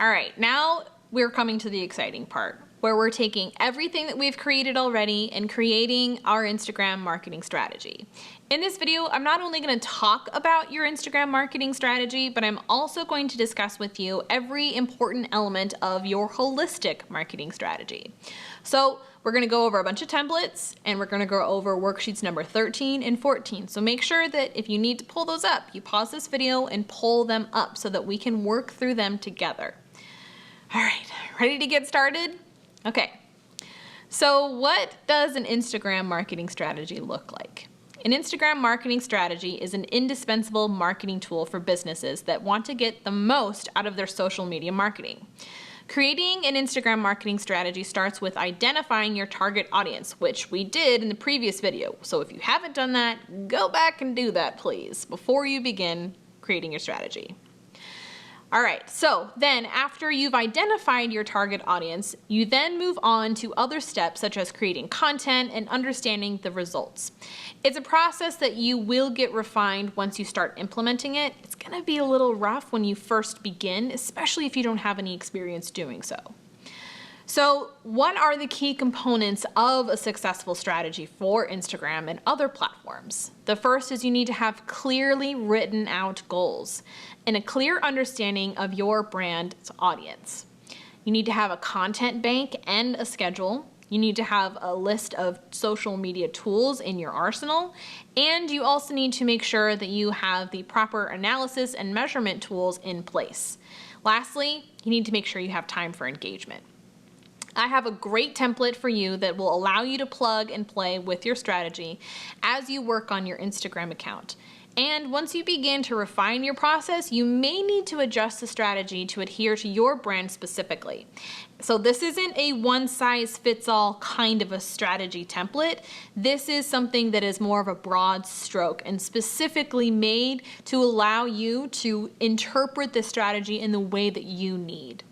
All right, now we're coming to the exciting part, where we're taking everything that we've created already and creating our Instagram marketing strategy. In this video, I'm not only going to talk about your Instagram marketing strategy, but I'm also going to discuss with you every important element of your holistic marketing strategy. So we're going to go over a bunch of templates, and we're going to go over worksheets number 13 and 14. So make sure that if you need to pull those up, you pause this video and pull them up so that we can work through them together. All right, ready to get started? Okay, so what does an Instagram marketing strategy look like? An Instagram marketing strategy is an indispensable marketing tool for businesses that want to get the most out of their social media marketing. Creating an Instagram marketing strategy starts with identifying your target audience, which we did in the previous video. So if you haven't done that, go back and do that, please, before you begin creating your strategy. All right, so then after you've identified your target audience, you then move on to other steps such as creating content and understanding the results. It's a process that you will get refined once you start implementing it. It's gonna be a little rough when you first begin, especially if you don't have any experience doing so. So what are the key components of a successful strategy for Instagram and other platforms? The first is you need to have clearly written out goals and a clear understanding of your brand's audience. You need to have a content bank and a schedule. You need to have a list of social media tools in your arsenal, and you also need to make sure that you have the proper analysis and measurement tools in place. Lastly, you need to make sure you have time for engagement. I have a great template for you that will allow you to plug and play with your strategy as you work on your Instagram account. And once you begin to refine your process, you may need to adjust the strategy to adhere to your brand specifically. So this isn't a one-size-fits-all kind of a strategy template. This is something that is more of a broad stroke and specifically made to allow you to interpret the strategy in the way that you need.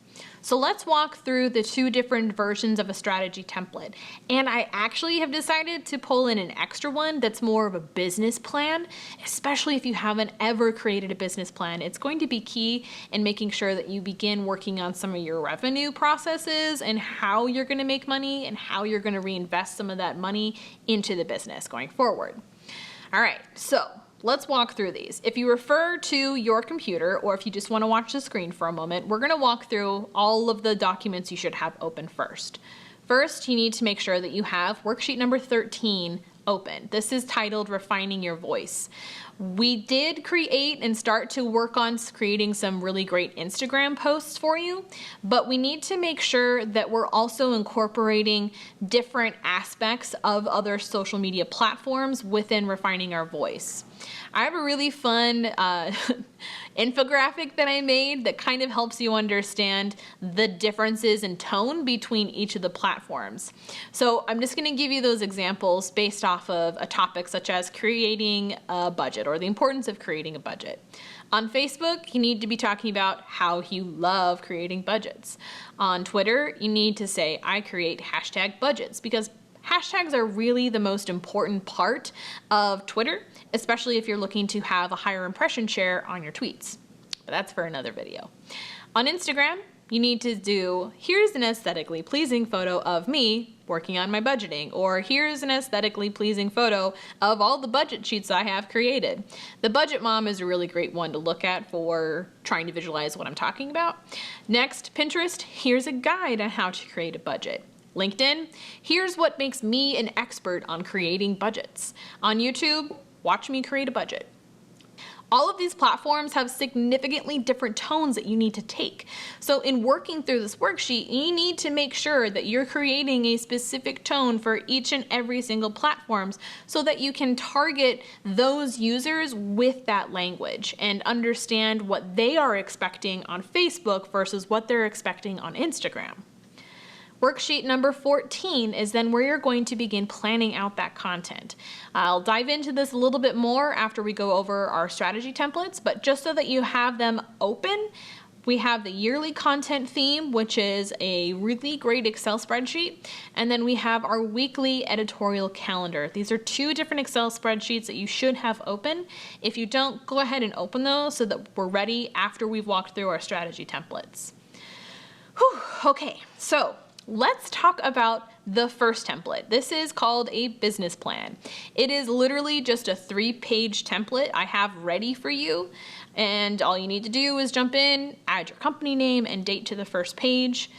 So let's walk through the two different versions of a strategy template. And I actually have decided to pull in an extra one that's more of a business plan, especially if you haven't ever created a business plan. It's going to be key in making sure that you begin working on some of your revenue processes and how you're going to make money and how you're going to reinvest some of that money into the business going forward. All right, so let's walk through these. If you refer to your computer or if you just want to watch the screen for a moment, we're going to walk through all of the documents you should have open first. First, you need to make sure that you have worksheet number 13 open. This is titled Refining Your Voice. We did create and start to work on creating some really great Instagram posts for you, but we need to make sure that we're also incorporating different aspects of other social media platforms within refining our voice. I have a really fun infographic that I made that kind of helps you understand the differences in tone between each of the platforms. So I'm just going to give you those examples based off of a topic such as creating a budget or the importance of creating a budget. On Facebook, you need to be talking about how you love creating budgets. On Twitter, you need to say, I create hashtag budgets, because hashtags are really the most important part of Twitter, especially if you're looking to have a higher impression share on your tweets. But that's for another video. On Instagram, you need to do, here's an aesthetically pleasing photo of me working on my budgeting, or here's an aesthetically pleasing photo of all the budget sheets I have created. The Budget Mom is a really great one to look at for trying to visualize what I'm talking about. Next, Pinterest, here's a guide on how to create a budget. LinkedIn, here's what makes me an expert on creating budgets. On YouTube, watch me create a budget. All of these platforms have significantly different tones that you need to take. So in working through this worksheet, you need to make sure that you're creating a specific tone for each and every single platform so that you can target those users with that language and understand what they are expecting on Facebook versus what they're expecting on Instagram. Worksheet number 14 is then where you're going to begin planning out that content. I'll dive into this a little bit more after we go over our strategy templates, but just so that you have them open, we have the yearly content theme, which is a really great Excel spreadsheet, and then we have our weekly editorial calendar. These are two different Excel spreadsheets that you should have open. If you don't, go ahead and open those so that we're ready after we've walked through our strategy templates. Whew, okay, so let's talk about the first template. This is called a business plan. It is literally just a 3-page template I have ready for you. And all you need to do is jump in, add your company name and date to the first page,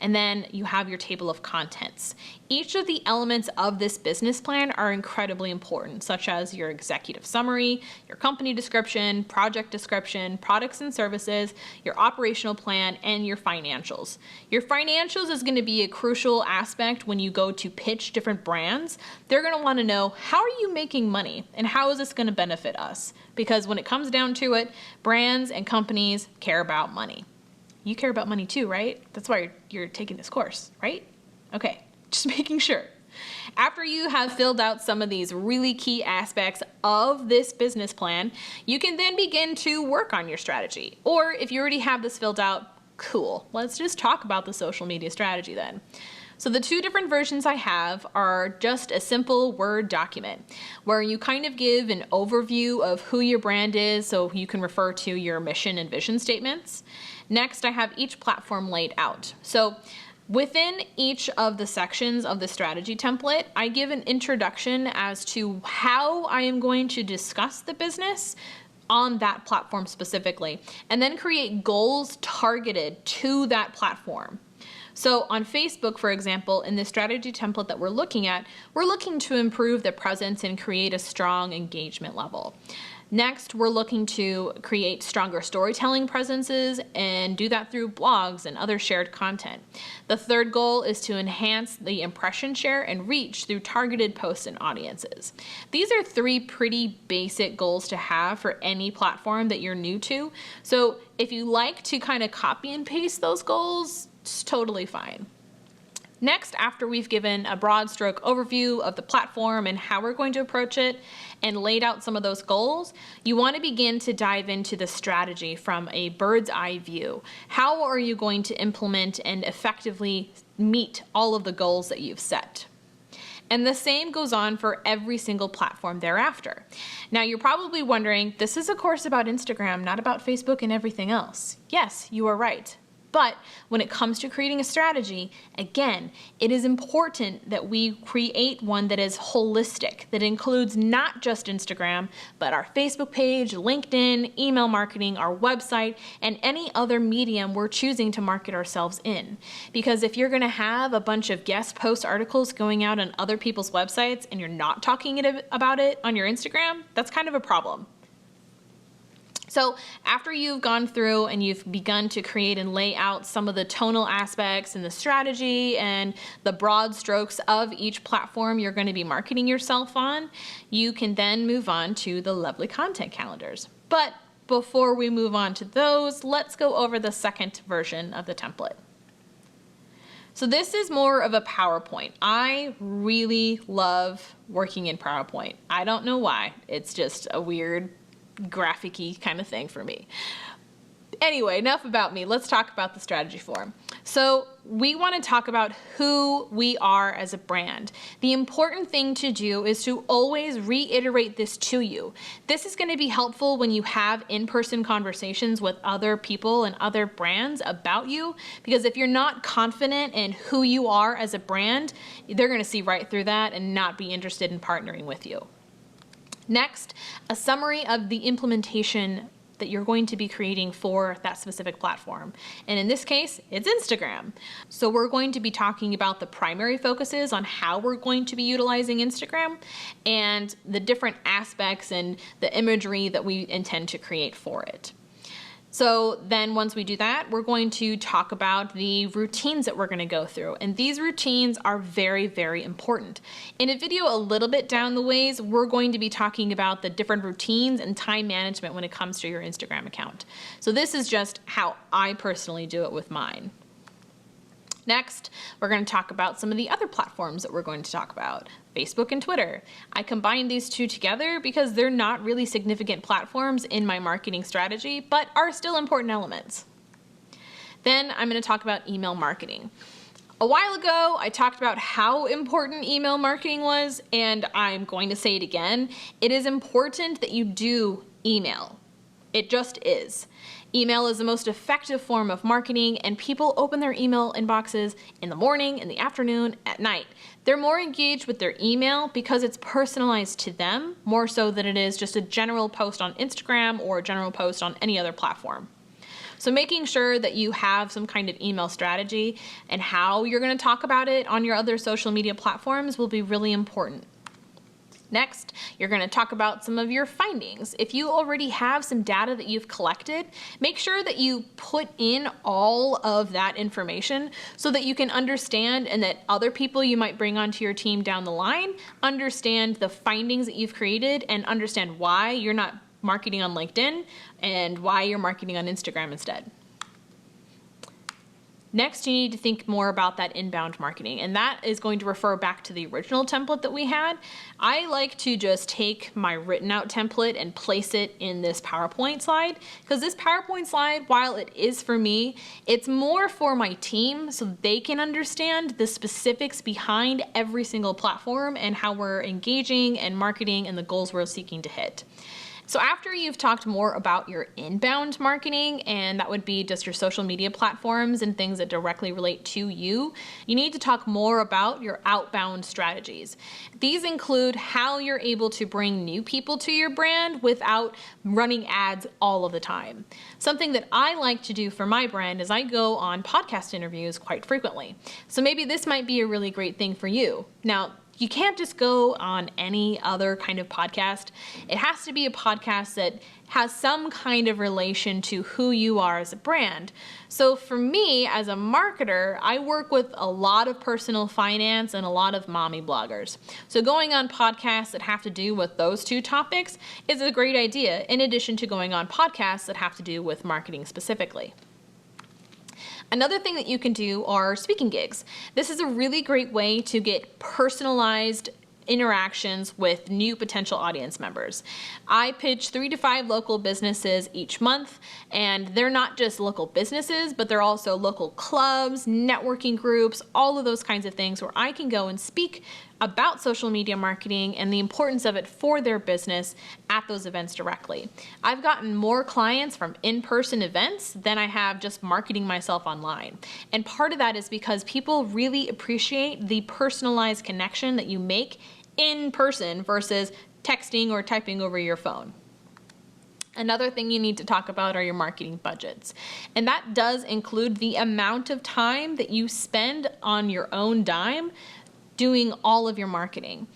and then you have your table of contents. Each of the elements of this business plan are incredibly important, such as your executive summary, your company description, project description, products and services, your operational plan, and your financials. Your financials is going to be a crucial aspect when you go to pitch different brands. They're going to want to know, how are you making money and how is this going to benefit us? Because when it comes down to it, brands and companies care about money. You care about money too, right? That's why you're taking this course, right? Okay, just making sure. After you have filled out some of these really key aspects of this business plan, you can then begin to work on your strategy. Or if you already have this filled out, cool. Let's just talk about the social media strategy then. So the 2 different versions I have are just a simple Word document where you kind of give an overview of who your brand is so you can refer to your mission and vision statements. Next, I have each platform laid out. So within each of the sections of the strategy template, I give an introduction as to how I am going to discuss the business on that platform specifically, and then create goals targeted to that platform. So on Facebook, for example, in the strategy template that we're looking at, we're looking to improve the presence and create a strong engagement level. Next, we're looking to create stronger storytelling presences and do that through blogs and other shared content. The third goal is to enhance the impression share and reach through targeted posts and audiences. These are 3 pretty basic goals to have for any platform that you're new to. So if you like to kind of copy and paste those goals, it's totally fine. Next, after we've given a broad stroke overview of the platform and how we're going to approach it and laid out some of those goals, you want to begin to dive into the strategy from a bird's eye view. How are you going to implement and effectively meet all of the goals that you've set? And the same goes on for every single platform thereafter. Now you're probably wondering, this is a course about Instagram, not about Facebook and everything else. Yes, you are right. But when it comes to creating a strategy, again, it is important that we create one that is holistic, that includes not just Instagram, but our Facebook page, LinkedIn, email marketing, our website, and any other medium we're choosing to market ourselves in. Because if you're going to have a bunch of guest post articles going out on other people's websites and you're not talking about it on your Instagram, that's kind of a problem. So after you've gone through and you've begun to create and lay out some of the tonal aspects and the strategy and the broad strokes of each platform you're going to be marketing yourself on, you can then move on to the lovely content calendars. But before we move on to those, let's go over the second version of the template. So this is more of a PowerPoint. I really love working in PowerPoint. I don't know why. It's just a weird graphic-y kind of thing for me. Anyway, enough about me. Let's talk about the strategy form. So we want to talk about who we are as a brand. The important thing to do is to always reiterate this to you. This is going to be helpful when you have in-person conversations with other people and other brands about you, because if you're not confident in who you are as a brand, they're going to see right through that and not be interested in partnering with you. Next, a summary of the implementation that you're going to be creating for that specific platform. And in this case, it's Instagram. So we're going to be talking about the primary focuses on how we're going to be utilizing Instagram and the different aspects and the imagery that we intend to create for it. So then once we do that, we're going to talk about the routines that we're going to go through. And these routines are very, very important. In a video a little bit down the ways, we're going to be talking about the different routines and time management when it comes to your Instagram account. So this is just how I personally do it with mine. Next, we're going to talk about some of the other platforms that we're going to talk about, Facebook and Twitter. I combined these two together because they're not really significant platforms in my marketing strategy, but are still important elements. Then I'm going to talk about email marketing. A while ago, I talked about how important email marketing was, and I'm going to say it again. It is important that you do email. It just is. Email is the most effective form of marketing, and people open their email inboxes in the morning, in the afternoon, at night. They're more engaged with their email because it's personalized to them, more so than it is just a general post on Instagram or a general post on any other platform. So making sure that you have some kind of email strategy and how you're going to talk about it on your other social media platforms will be really important. Next, you're going to talk about some of your findings. If you already have some data that you've collected, make sure that you put in all of that information so that you can understand and that other people you might bring onto your team down the line understand the findings that you've created and understand why you're not marketing on LinkedIn and why you're marketing on Instagram instead. Next, you need to think more about that inbound marketing, and that is going to refer back to the original template that we had. I like to just take my written out template and place it in this PowerPoint slide, because this PowerPoint slide, while it is for me, it's more for my team so they can understand the specifics behind every single platform and how we're engaging and marketing and the goals we're seeking to hit. So after you've talked more about your inbound marketing, and that would be just your social media platforms and things that directly relate to you, you need to talk more about your outbound strategies. These include how you're able to bring new people to your brand without running ads all of the time. Something that I like to do for my brand is I go on podcast interviews quite frequently. So maybe this might be a really great thing for you. Now, you can't just go on any other kind of podcast. It has to be a podcast that has some kind of relation to who you are as a brand. So for me, as a marketer, I work with a lot of personal finance and a lot of mommy bloggers. So going on podcasts that have to do with those two topics is a great idea, in addition to going on podcasts that have to do with marketing specifically. Another thing that you can do are speaking gigs. This is a really great way to get personalized interactions with new potential audience members. I pitch 3 to 5 local businesses each month, and they're not just local businesses, but they're also local clubs, networking groups, all of those kinds of things where I can go and speak about social media marketing and the importance of it for their business at those events directly. I've gotten more clients from in-person events than I have just marketing myself online. And part of that is because people really appreciate the personalized connection that you make in person versus texting or typing over your phone. Another thing you need to talk about are your marketing budgets. And that does include the amount of time that you spend on your own dime doing all of your marketing.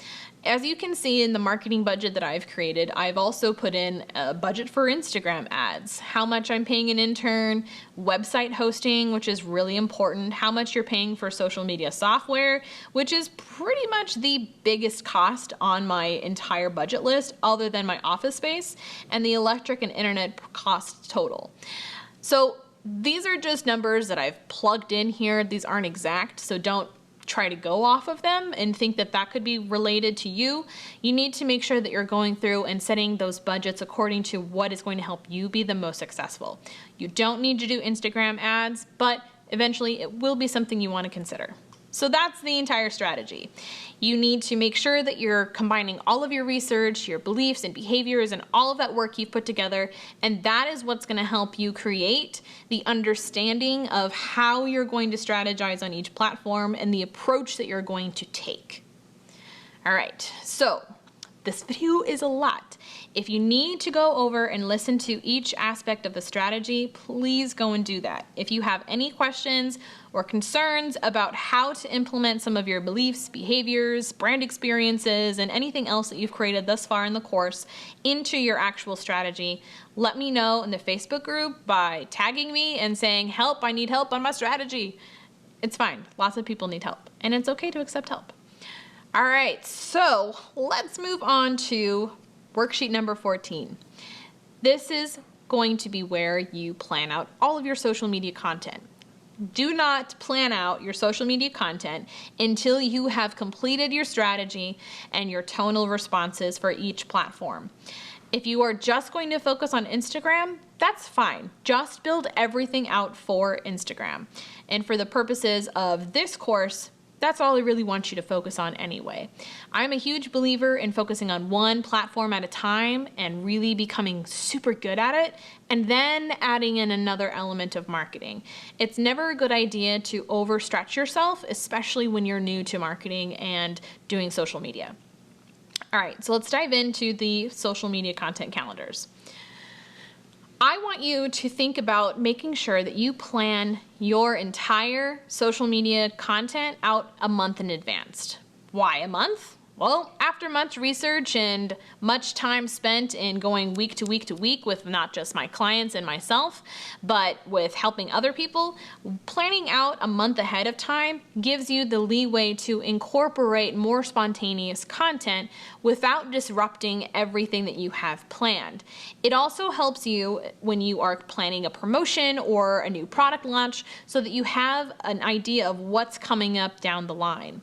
As you can see in the marketing budget that I've created, I've also put in a budget for Instagram ads, how much I'm paying an intern, website hosting, which is really important, how much you're paying for social media software, which is pretty much the biggest cost on my entire budget list other than my office space, and the electric and internet costs total. So these are just numbers that I've plugged in here. These aren't exact, so don't try to go off of them and think that that could be related to you. You need to make sure that you're going through and setting those budgets according to what is going to help you be the most successful. You don't need to do Instagram ads, but eventually it will be something you want to consider. So that's the entire strategy. You need to make sure that you're combining all of your research, your beliefs and behaviors and all of that work you've put together, and that is what's going to help you create the understanding of how you're going to strategize on each platform and the approach that you're going to take. All right, so this video is a lot. If you need to go over and listen to each aspect of the strategy, please go and do that. If you have any questions or concerns about how to implement some of your beliefs, behaviors, brand experiences, and anything else that you've created thus far in the course into your actual strategy, let me know in the Facebook group by tagging me and saying, "Help, I need help on my strategy." It's fine. Lots of people need help, and it's okay to accept help. All right, so let's move on to worksheet number 14. This is going to be where you plan out all of your social media content. Do not plan out your social media content until you have completed your strategy and your tonal responses for each platform. If you are just going to focus on Instagram, that's fine. Just build everything out for Instagram. And for the purposes of this course, that's all I really want you to focus on anyway. I'm a huge believer in focusing on one platform at a time and really becoming super good at it, and then adding in another element of marketing. It's never a good idea to overstretch yourself, especially when you're new to marketing and doing social media. All right, so let's dive into the social media content calendars. I want you to think about making sure that you plan your entire social media content out a month in advance. Why a month? Well, after much research and much time spent in going week to week to week with not just my clients and myself, but with helping other people, planning out a month ahead of time gives you the leeway to incorporate more spontaneous content without disrupting everything that you have planned. It also helps you when you are planning a promotion or a new product launch so that you have an idea of what's coming up down the line.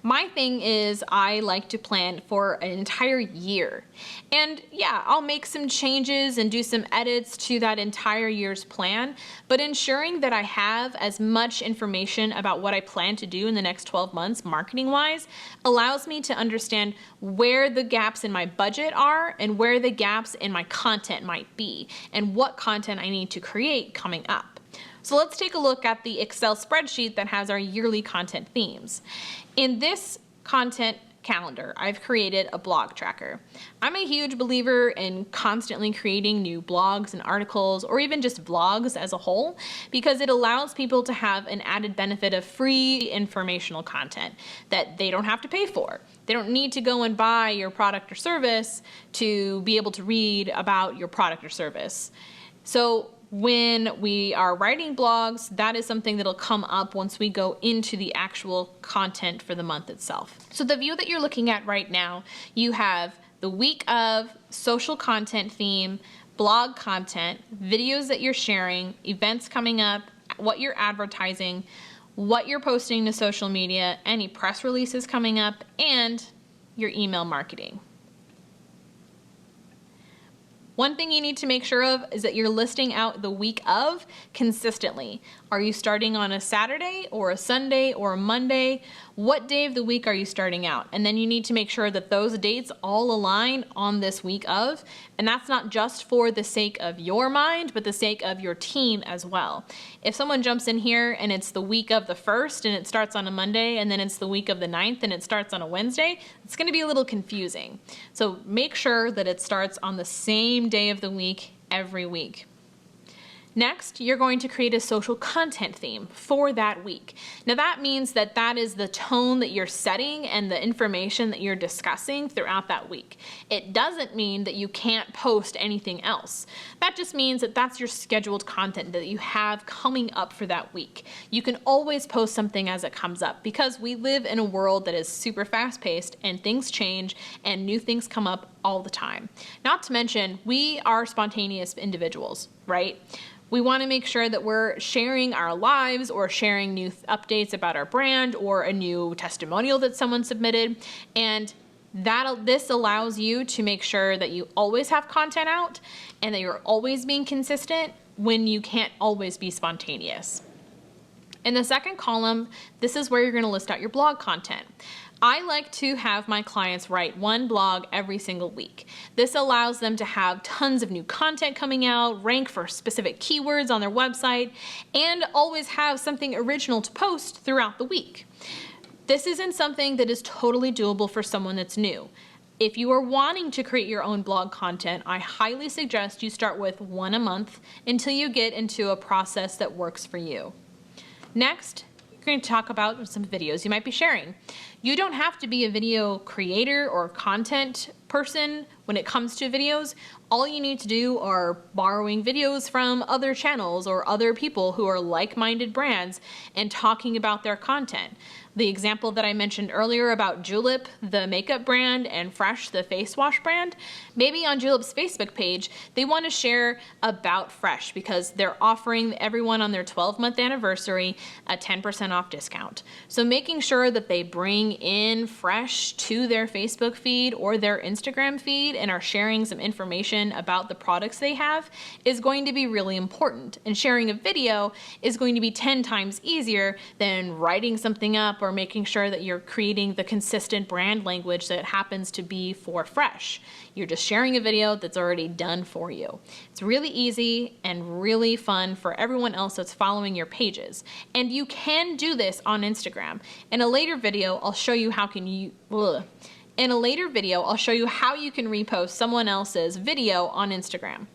My thing is I like to plan for an entire year. And yeah, I'll make some changes and do some edits to that entire year's plan, but ensuring that I have as much information about what I plan to do in the next 12 months marketing-wise allows me to understand where the gaps in my budget are and where the gaps in my content might be and what content I need to create coming up. So let's take a look at the Excel spreadsheet that has our yearly content themes. In this content calendar, I've created a blog tracker. I'm a huge believer in constantly creating new blogs and articles, or even just vlogs as a whole, because it allows people to have an added benefit of free informational content that they don't have to pay for. They don't need to go and buy your product or service to be able to read about your product or service. So when we are writing blogs, that is something that'll come up once we go into the actual content for the month itself. So the view that you're looking at right now, you have the week of social content theme, blog content, videos that you're sharing, events coming up, what you're advertising, what you're posting to social media, any press releases coming up, and your email marketing. One thing you need to make sure of is that you're listing out the week of consistently. Are you starting on a Saturday or a Sunday or a Monday? What day of the week are you starting out? And then you need to make sure that those dates all align on this week of, and that's not just for the sake of your mind, but the sake of your team as well. If someone jumps in here and it's the week of the 1st and it starts on a Monday, and then it's the week of the 9th and it starts on a Wednesday, it's going to be a little confusing. So make sure that it starts on the same day of the week every week. Next, you're going to create a social content theme for that week. Now that means that that is the tone that you're setting and the information that you're discussing throughout that week. It doesn't mean that you can't post anything else. That just means that that's your scheduled content that you have coming up for that week. You can always post something as it comes up because we live in a world that is super fast-paced and things change and new things come up all the time. Not to mention, we are spontaneous individuals, right? We want to make sure that we're sharing our lives or sharing new updates about our brand or a new testimonial that someone submitted. And this allows you to make sure that you always have content out and that you're always being consistent when you can't always be spontaneous. In the second column, this is where you're going to list out your blog content. I like to have my clients write one blog every single week. This allows them to have tons of new content coming out, rank for specific keywords on their website, and always have something original to post throughout the week. This isn't something that is totally doable for someone that's new. If you are wanting to create your own blog content, I highly suggest you start with one a month until you get into a process that works for you. Next, we're going to talk about some videos you might be sharing. You don't have to be a video creator or content person when it comes to videos. All you need to do are borrowing videos from other channels or other people who are like-minded brands and talking about their content. The example that I mentioned earlier about Julep, the makeup brand, and Fresh, the face wash brand, maybe on Julep's Facebook page, they want to share about Fresh because they're offering everyone on their 12-month anniversary a 10% off discount. So making sure that they bring in Fresh to their Facebook feed or their Instagram Instagram feed and are sharing some information about the products they have is going to be really important. And sharing a video is going to be 10 times easier than writing something up or making sure that you're creating the consistent brand language that happens to be for fresh. You're just sharing a video that's already done for you. It's really easy and really fun for everyone else that's following your pages. And you can do this on Instagram. In a later video, I'll show you how you can repost someone else's video on Instagram.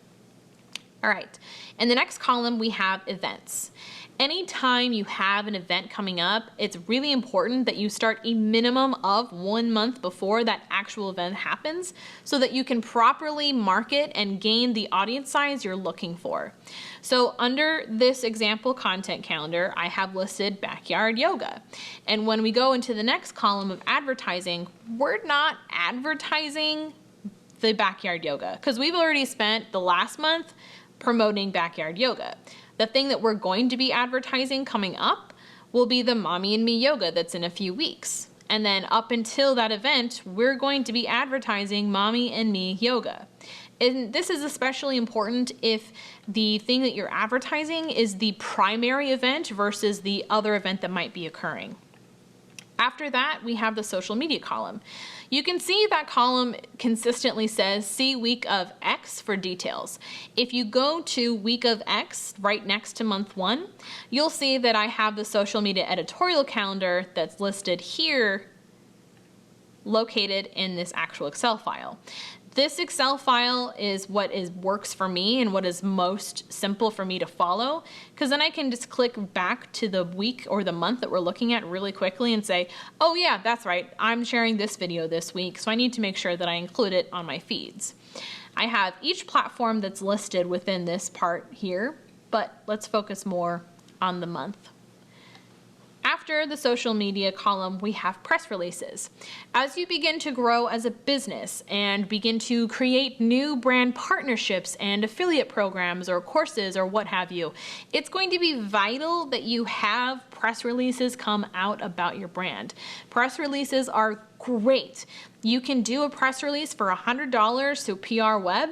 All right, in the next column, we have events. Anytime you have an event coming up, it's really important that you start a minimum of 1 month before that actual event happens so that you can properly market and gain the audience size you're looking for. So under this example content calendar, I have listed backyard yoga. And when we go into the next column of advertising, we're not advertising the backyard yoga because we've already spent the last month promoting backyard yoga. The thing that we're going to be advertising coming up will be the Mommy and Me yoga that's in a few weeks. And then up until that event, we're going to be advertising Mommy and Me yoga. And this is especially important if the thing that you're advertising is the primary event versus the other event that might be occurring. After that, we have the social media column. You can see that column consistently says, see week of X for details. If you go to week of X right next to month 1, you'll see that I have the social media editorial calendar that's listed here, located in this actual Excel file. This Excel file is what works for me and what is most simple for me to follow, because then I can just click back to the week or the month that we're looking at really quickly and say, oh yeah, that's right, I'm sharing this video this week, so I need to make sure that I include it on my feeds. I have each platform that's listed within this part here, but let's focus more on the month. After the social media column, we have press releases. As you begin to grow as a business and begin to create new brand partnerships and affiliate programs or courses or what have you, it's going to be vital that you have press releases come out about your brand. Press releases are great. You can do a press release for $100 through PR Web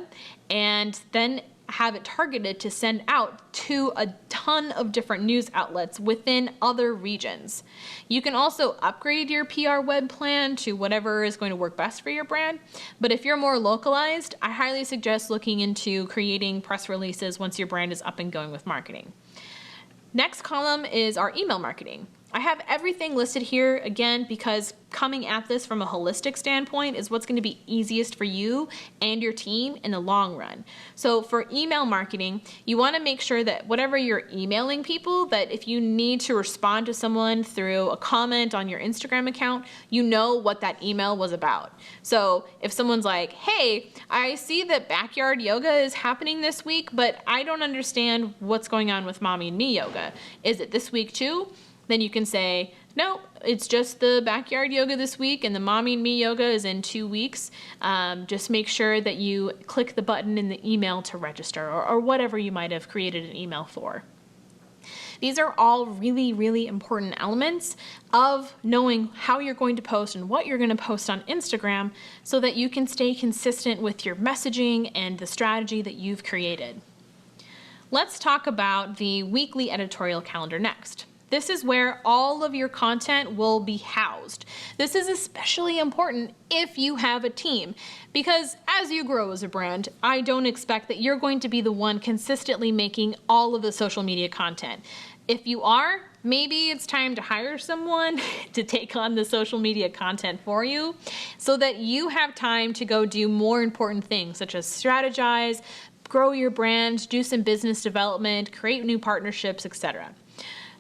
and then have it targeted to send out to a ton of different news outlets within other regions. You can also upgrade your PR Web plan to whatever is going to work best for your brand, but if you're more localized, I highly suggest looking into creating press releases once your brand is up and going with marketing. Next column is our email marketing. I have everything listed here again because coming at this from a holistic standpoint is what's going to be easiest for you and your team in the long run. So for email marketing, you want to make sure that whatever you're emailing people, that if you need to respond to someone through a comment on your Instagram account, you know what that email was about. So if someone's like, hey, I see that backyard yoga is happening this week, but I don't understand what's going on with Mommy and Me yoga. Is it this week too? Then you can say, no, it's just the backyard yoga this week and the Mommy and Me yoga is in 2 weeks. Just make sure that you click the button in the email to register or whatever you might have created an email for. These are all really, really important elements of knowing how you're going to post and what you're going to post on Instagram so that you can stay consistent with your messaging and the strategy that you've created. Let's talk about the weekly editorial calendar next. This is where all of your content will be housed. This is especially important if you have a team, because as you grow as a brand, I don't expect that you're going to be the one consistently making all of the social media content. If you are, maybe it's time to hire someone to take on the social media content for you so that you have time to go do more important things such as strategize, grow your brand, do some business development, create new partnerships, etc.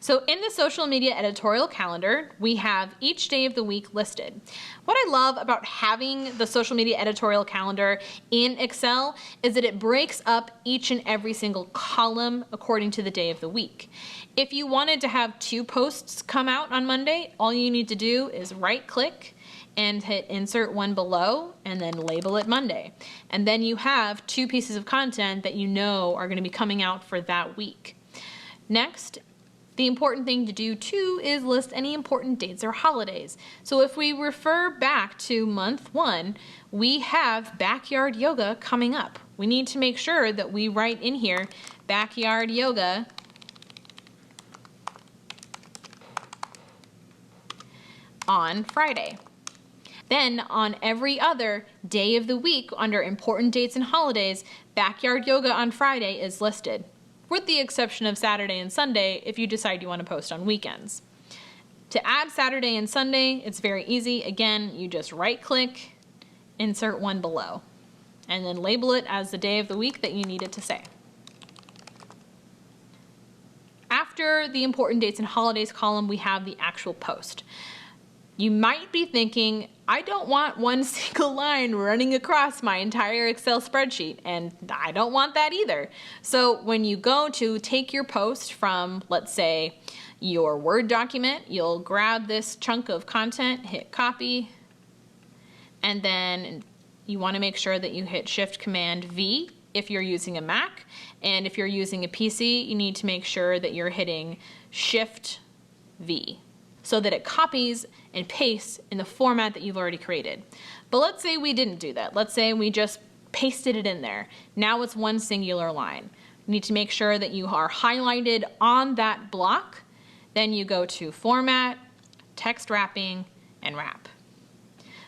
So in the social media editorial calendar, we have each day of the week listed. What I love about having the social media editorial calendar in Excel is that it breaks up each and every single column according to the day of the week. If you wanted to have 2 posts come out on Monday, all you need to do is right-click and hit insert one below and then label it Monday. And then you have 2 pieces of content that you know are going to be coming out for that week. Next, The important thing to do too is list any important dates or holidays. So if we refer back to month 1, we have backyard yoga coming up. We need to make sure that we write in here backyard yoga on Friday. Then on every other day of the week under important dates and holidays, backyard yoga on Friday is listed, with the exception of Saturday and Sunday if you decide you want to post on weekends. To add Saturday and Sunday, it's very easy. Again, you just right-click, insert one below, and then label it as the day of the week that you need it to say. After the important dates and holidays column, we have the actual post. You might be thinking, I don't want one single line running across my entire Excel spreadsheet, and I don't want that either. So when you go to take your post from, let's say, your Word document, you'll grab this chunk of content, hit copy, and then you want to make sure that you hit Shift-Command-V if you're using a Mac, and if you're using a PC, you need to make sure that you're hitting Shift-V, so that it copies and pastes in the format that you've already created. But let's say we didn't do that. Let's say we just pasted it in there. Now it's one singular line. You need to make sure that you are highlighted on that block. Then you go to Format, Text Wrapping, and Wrap.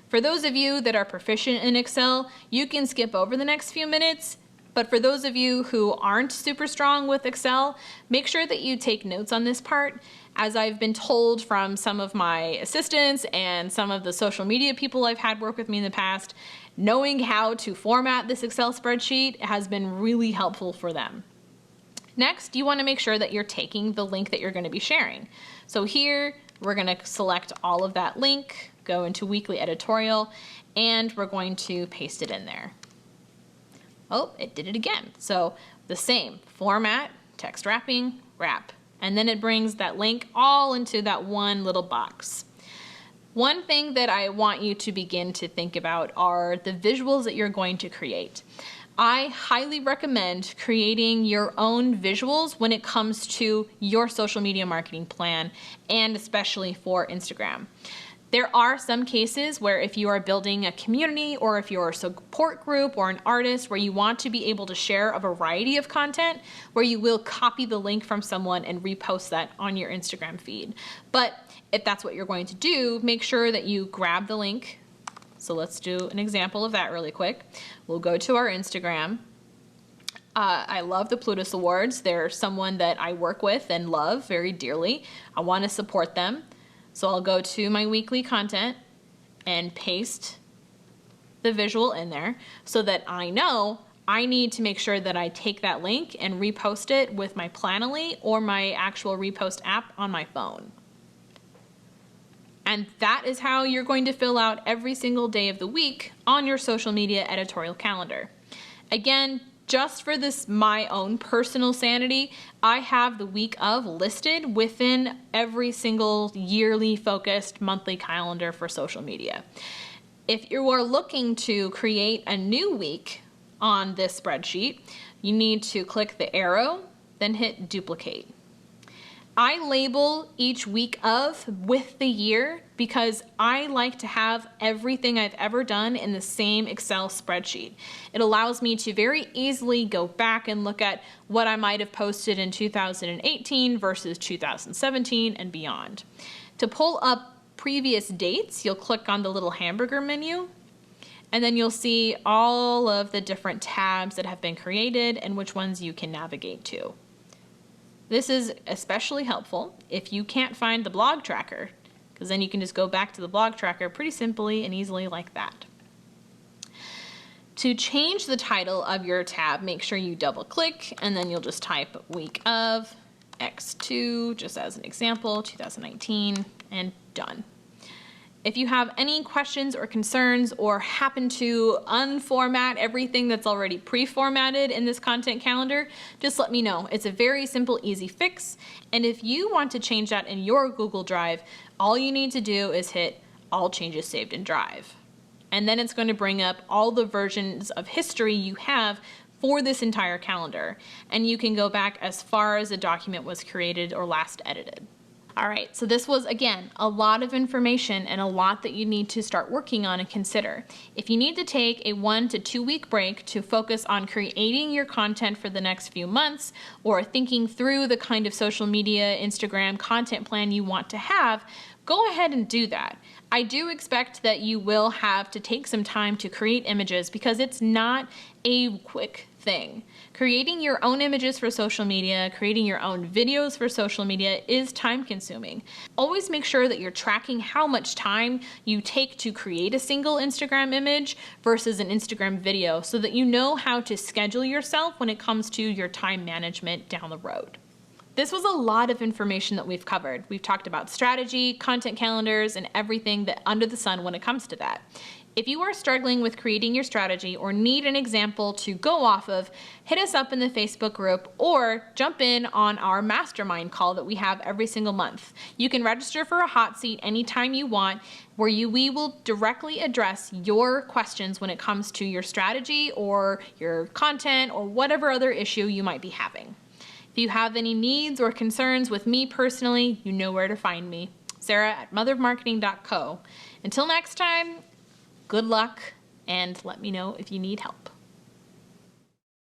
For those of you that are proficient in Excel, you can skip over the next few minutes. But for those of you who aren't super strong with Excel, make sure that you take notes on this part. As I've been told from some of my assistants and some of the social media people I've had work with me in the past, knowing how to format this Excel spreadsheet has been really helpful for them. Next, you want to make sure that you're taking the link that you're going to be sharing. So here, we're going to select all of that link, go into Weekly Editorial, and we're going to paste it in there. Oh, it did it again. So the same, Format, Text Wrapping, Wrap. And then it brings that link all into that one little box. One thing that I want you to begin to think about are the visuals that you're going to create. I highly recommend creating your own visuals when it comes to your social media marketing plan, and especially for Instagram. There are some cases where if you are building a community or if you're a support group or an artist where you want to be able to share a variety of content, where you will copy the link from someone and repost that on your Instagram feed. But if that's what you're going to do, make sure that you grab the link. So let's do an example of that really quick. We'll go to our Instagram. I love the Plutus Awards. They're someone that I work with and love very dearly. I want to support them. So I'll go to my weekly content and paste the visual in there so that I know I need to make sure that I take that link and repost it with my Planoly or my actual repost app on my phone. And that is how you're going to fill out every single day of the week on your social media editorial calendar. Again, just for this, my own personal sanity, I have the week of listed within every single yearly focused monthly calendar for social media. If you are looking to create a new week on this spreadsheet, you need to click the arrow, then hit duplicate. I label each week of with the year because I like to have everything I've ever done in the same Excel spreadsheet. It allows me to very easily go back and look at what I might have posted in 2018 versus 2017 and beyond. To pull up previous dates, you'll click on the little hamburger menu, and then you'll see all of the different tabs that have been created and which ones you can navigate to. This is especially helpful if you can't find the blog tracker, because then you can just go back to the blog tracker pretty simply and easily like that. To change the title of your tab, make sure you double click and then you'll just type week of X2, just as an example, 2019, and done. If you have any questions or concerns or happen to unformat everything that's already pre-formatted in this content calendar, just let me know. It's a very simple, easy fix. And if you want to change that in your Google Drive, all you need to do is hit All Changes Saved in Drive. And then it's going to bring up all the versions of history you have for this entire calendar, and you can go back as far as the document was created or last edited. All right, so this was, again, a lot of information and a lot that you need to start working on and consider. If you need to take a 1 to 2 week break to focus on creating your content for the next few months, or thinking through the kind of social media, Instagram content plan you want to have, go ahead and do that. I do expect that you will have to take some time to create images because it's not a quick thing. Creating your own images for social media, creating your own videos for social media is time consuming. Always make sure that you're tracking how much time you take to create a single Instagram image versus an Instagram video so that you know how to schedule yourself when it comes to your time management down the road. This was a lot of information that we've covered. We've talked about strategy, content calendars, and everything that under the sun when it comes to that. If you are struggling with creating your strategy or need an example to go off of, hit us up in the Facebook group or jump in on our mastermind call that we have every single month. You can register for a hot seat anytime you want, where we will directly address your questions when it comes to your strategy or your content or whatever other issue you might be having. If you have any needs or concerns with me personally, you know where to find me. Sarah@motherofmarketing.co. Until next time, good luck, and let me know if you need help.